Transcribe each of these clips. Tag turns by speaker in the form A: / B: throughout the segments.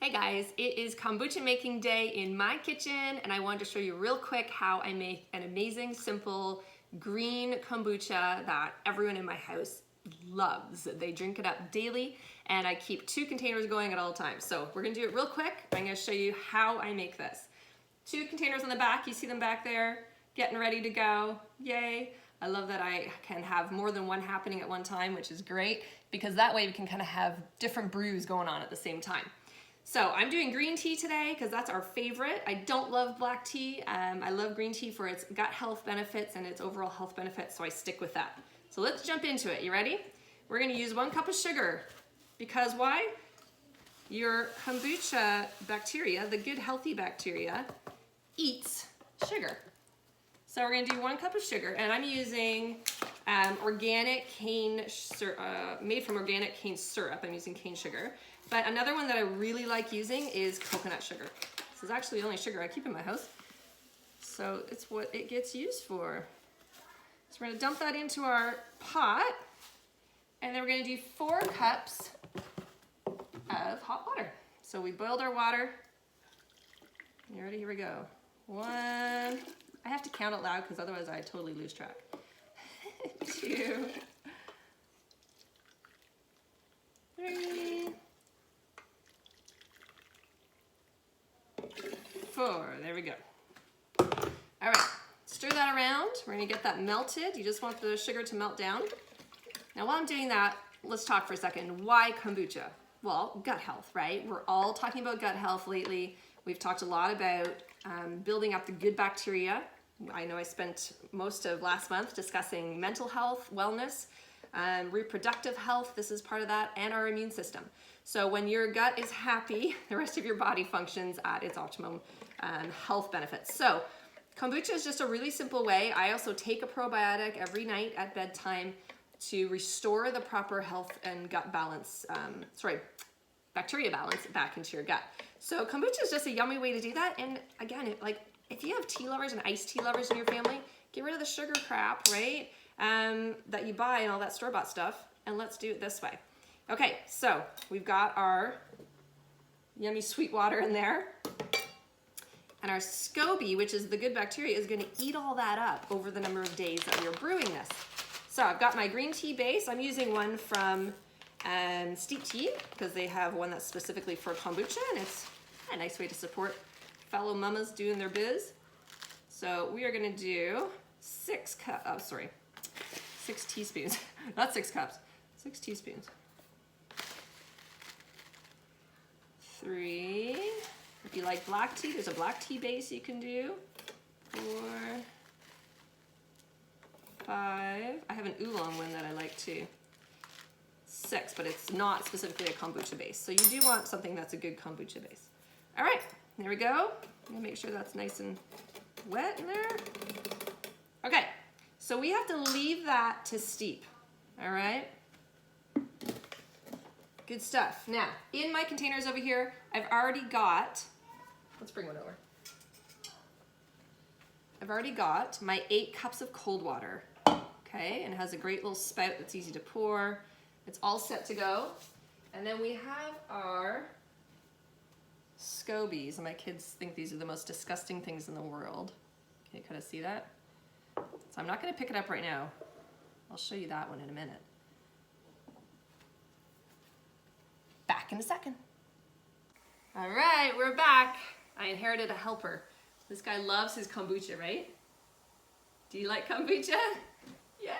A: Hey guys, it is kombucha making day in my kitchen and I wanted to show you real quick how I make an amazing, simple green kombucha that everyone in my house loves. They drink it up daily and I keep 2 containers going at all times. So we're gonna do it real quick. I'm gonna show you how I make this. 2 containers on the back, you see them back there, getting ready to go, yay. I love that I can have more than one happening at one time, which is great because that way we can kind of have different brews going on at the same time. So I'm doing green tea today because that's our favorite. I don't love black tea. I love green tea for its gut health benefits and its overall health benefits, so I stick with that. So let's jump into it. You ready? We're gonna use 1 cup of sugar because why? Your kombucha bacteria, the good healthy bacteria, eats sugar. So we're gonna do 1 cup of sugar and I'm using organic cane, made from organic cane syrup. I'm using cane sugar. But another one that I really like using is coconut sugar. This is actually the only sugar I keep in my house. So it's what it gets used for. So we're gonna dump that into our pot and then we're gonna do 4 cups of hot water. So we boiled our water. You ready? Here we go. 1, I have to count it loud because otherwise I totally lose track. 2, 3, 4, there we go. All right, stir that around. We're gonna get that melted. You just want the sugar to melt down. Now while I'm doing that, let's talk for a second. Why kombucha? Well, gut health, right? We're all talking about gut health lately. We've talked a lot about building up the good bacteria. I know I spent most of last month discussing mental health, wellness, reproductive health, this is part of that, and our immune system. So when your gut is happy, the rest of your body functions at its optimum health benefits. So kombucha is just a really simple way. I also take a probiotic every night at bedtime to restore the proper health and gut balance, bacteria balance back into your gut. So kombucha is just a yummy way to do that. And again, if you have tea lovers and iced tea lovers in your family, get rid of the sugar crap, right? That you buy and all that store-bought stuff, and let's do it this way. Okay, so we've got our yummy sweet water in there, and our SCOBY, which is the good bacteria, is gonna eat all that up over the number of days that we are brewing this. So I've got my green tea base. I'm using one from Steep Tea, because they have one that's specifically for kombucha, and it's a nice way to support fellow mamas doing their biz. So we are gonna do 6 teaspoons, not 6 cups, 6 teaspoons. 3, if you like black tea, there's a black tea base you can do. 4, 5, I have an oolong one that I like too. 6, but it's not specifically a kombucha base. So you do want something that's a good kombucha base. All right, there we go. I'm gonna make sure that's nice and wet in there. Okay, so we have to leave that to steep, all right? Good stuff. Now, in my containers over here, I've already got, let's bring one over. I've already got my 8 cups of cold water, okay? And it has a great little spout that's easy to pour. It's all set to go. And then we have our SCOBYs, and my kids think these are the most disgusting things in the world. Can you kind of see that? So I'm not gonna pick it up right now. I'll show you that one in a minute. Back in a second. All right, we're back. I inherited a helper. This guy loves his kombucha, right? Do you like kombucha? Yeah!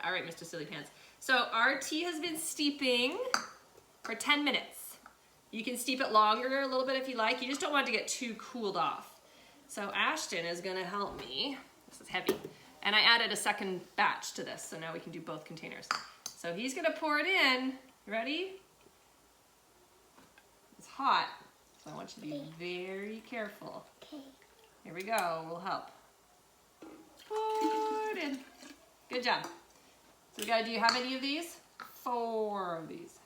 A: All right, Mr. Silly Pants. So our tea has been steeping for 10 minutes. You can steep it longer a little bit if you like. You just don't want it to get too cooled off. So Ashton is gonna help me. This is heavy. And I added a second batch to this, so now we can do both containers. So he's gonna pour it in. You ready? It's hot, so I want you to be very careful. Okay. Here we go, we'll help. Pour it in. Good job. So guys, do you have any of these? 4 of these.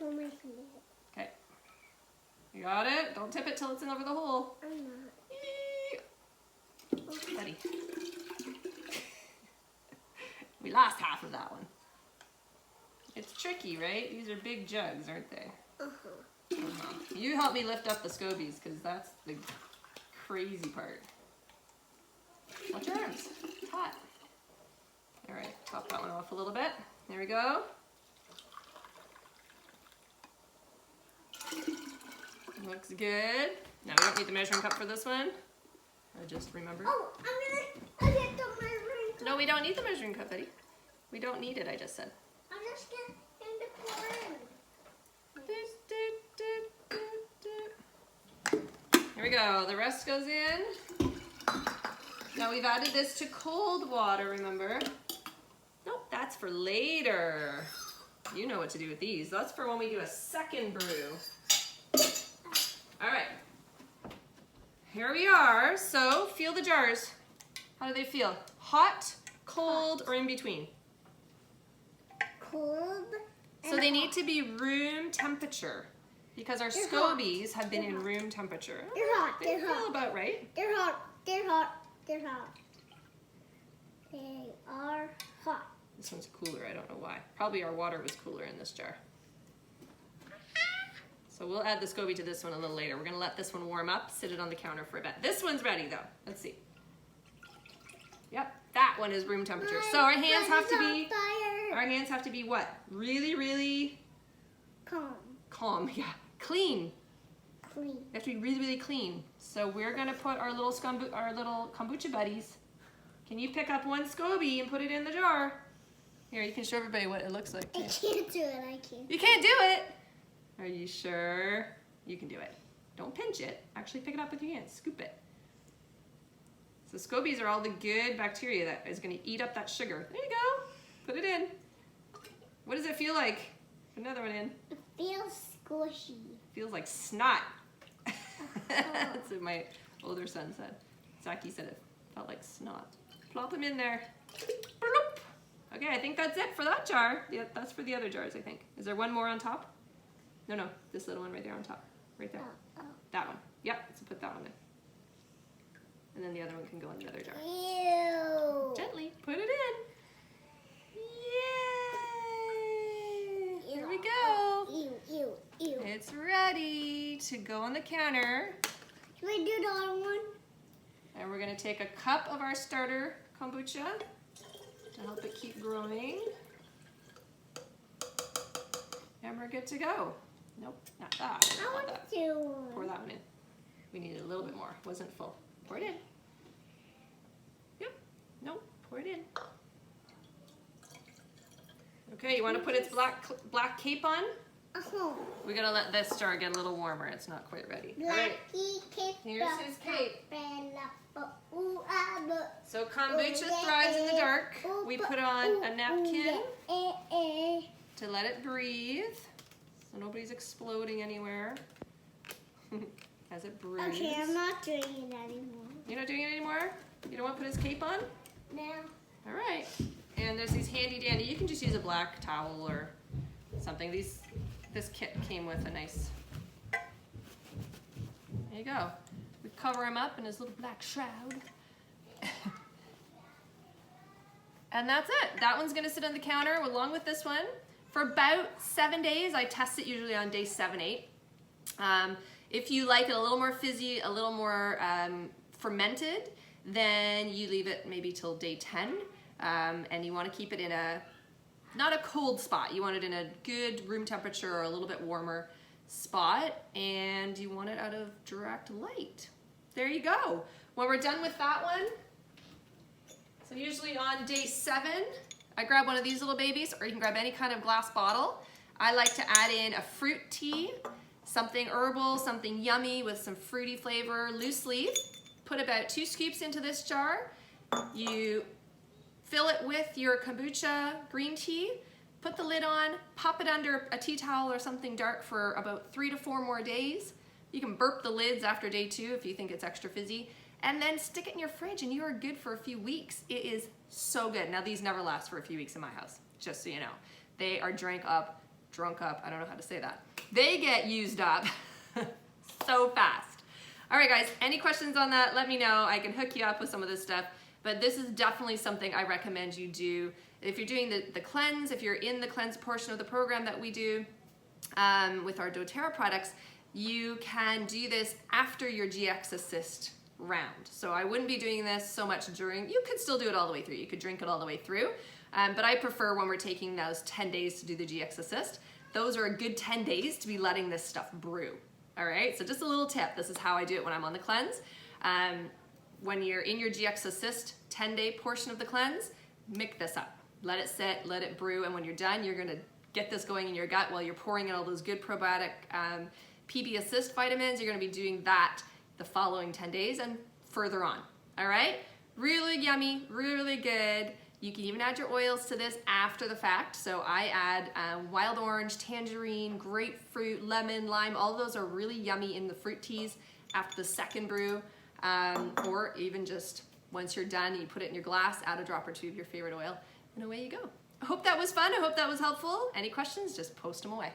A: Okay. You got it? Don't tip it till it's in over the hole. I'm not. Buddy. We lost half of that one. It's tricky, right? These are big jugs, aren't they? You help me lift up the scobies because that's the crazy part. Watch your arms. It's hot. All right, top that one off a little bit. There we go. Looks good. Now we don't need the measuring cup for this one. I just remembered.
B: Oh, I'm gonna get the measuring cup.
A: No, we don't need the measuring cup, Eddie. We don't need it, I just said.
B: I'm just gonna pour in.
A: Here we go. The rest goes in. Now we've added this to cold water, remember? Nope, that's for later. You know what to do with these. That's for when we do a second brew. All right. Here we are. So feel the jars. How do they feel? Hot, cold, or in between?
B: Cold.
A: So they need to be room temperature because our scobies have been in room temperature.
B: They're hot.
A: They
B: They're
A: feel
B: hot.
A: about right.
B: They're hot. They're hot. They're hot. They are hot.
A: This one's cooler. I don't know why. Probably our water was cooler in this jar. So we'll add the SCOBY to this one a little later. We're going to let this one warm up, sit it on the counter for a bit. This one's ready though. Let's see. Yep, that one is room temperature. So our hands have to be, what? Really, really calm. Yeah, clean. They have to be really, really clean. So we're going to put our little kombucha buddies. Can you pick up one SCOBY and put it in the jar? Here, you can show everybody what it looks like.
B: I can't do it. I can't.
A: You can't do it. Are you sure? You can do it. Don't pinch it. Actually pick it up with your hands. Scoop it. So SCOBYs are all the good bacteria that is going to eat up that sugar. There you go. Put it in. What does it feel like? Put another one in.
B: It feels squishy.
A: Feels like snot. That's what my older son said. Zaki said it felt like snot. Plop them in there. Bloop. Okay, I think that's it for that jar. Yeah, that's for the other jars, I think. Is there one more on top? No, this little one right there on top. Right there. That one. Yep, so put that one in. And then the other one can go in the other jar.
B: Ew.
A: Gently, put it in. Yay! Here we go.
B: Ew.
A: It's ready to go on the counter.
B: Can I do the other one?
A: And we're going to take a cup of our starter kombucha to help it keep growing. And we're good to go. Nope, not that.
B: I want
A: that.
B: to.
A: Pour that one in. We needed a little bit more. It wasn't full. Pour it in. Yep. Nope. Pour it in. Okay, you want to put its black cape on? We're going to let this jar get a little warmer. It's not quite ready. All right. Here's his cape. So kombucha thrives in the dark. We put on a napkin to let it breathe. So nobody's exploding anywhere. As it brews.
B: Okay, I'm not doing it anymore.
A: You're not doing it anymore? You don't want to put his cape on?
B: No.
A: All right. And there's these handy dandy. You can just use a black towel or something. This kit came with a nice. There you go. We cover him up in his little black shroud. And that's it. That one's going to sit on the counter along with this one for about 7 days. I test it usually on day 7, 8. If you like it a little more fizzy, a little more fermented, then you leave it maybe till day 10. And you want to keep it in not a cold spot. You want it in a good room temperature or a little bit warmer spot. And you want it out of direct light. There you go. When we're done with that one, so usually on day 7, I grab one of these little babies, or you can grab any kind of glass bottle. I like to add in a fruit tea, something herbal, something yummy with some fruity flavor, loose leaf. Put about 2 scoops into this jar. You fill it with your kombucha green tea, put the lid on, pop it under a tea towel or something dark for about 3 to 4 more days. You can burp the lids after day 2 if you think it's extra fizzy, and then stick it in your fridge and you are good for a few weeks. It is so good. Now these never last for a few weeks in my house, just so you know. They are drunk up, I don't know how to say that. They get used up so fast. All right guys, any questions on that, let me know. I can hook you up with some of this stuff, but this is definitely something I recommend you do. If you're doing the cleanse, if you're in the cleanse portion of the program that we do, with our doTERRA products, you can do this after your GX Assist round. So I wouldn't be doing this so much during, you could still do it all the way through. You could drink it all the way through. But I prefer when we're taking those 10 days to do the GX Assist. Those are a good 10 days to be letting this stuff brew. All right, so just a little tip. This is how I do it when I'm on the cleanse. When you're in your GX Assist 10-day portion of the cleanse, mix this up. Let it sit, let it brew, and when you're done, you're gonna get this going in your gut while you're pouring in all those good probiotic PB Assist vitamins. You're gonna be doing that the following 10 days and further on, all right? Really yummy, really good. You can even add your oils to this after the fact. So I add wild orange, tangerine, grapefruit, lemon, lime. All of those are really yummy in the fruit teas after the second brew, or even just once you're done, you put it in your glass, add a drop or two of your favorite oil, and away you go. I hope that was fun. I hope that was helpful. Any questions, just post them away.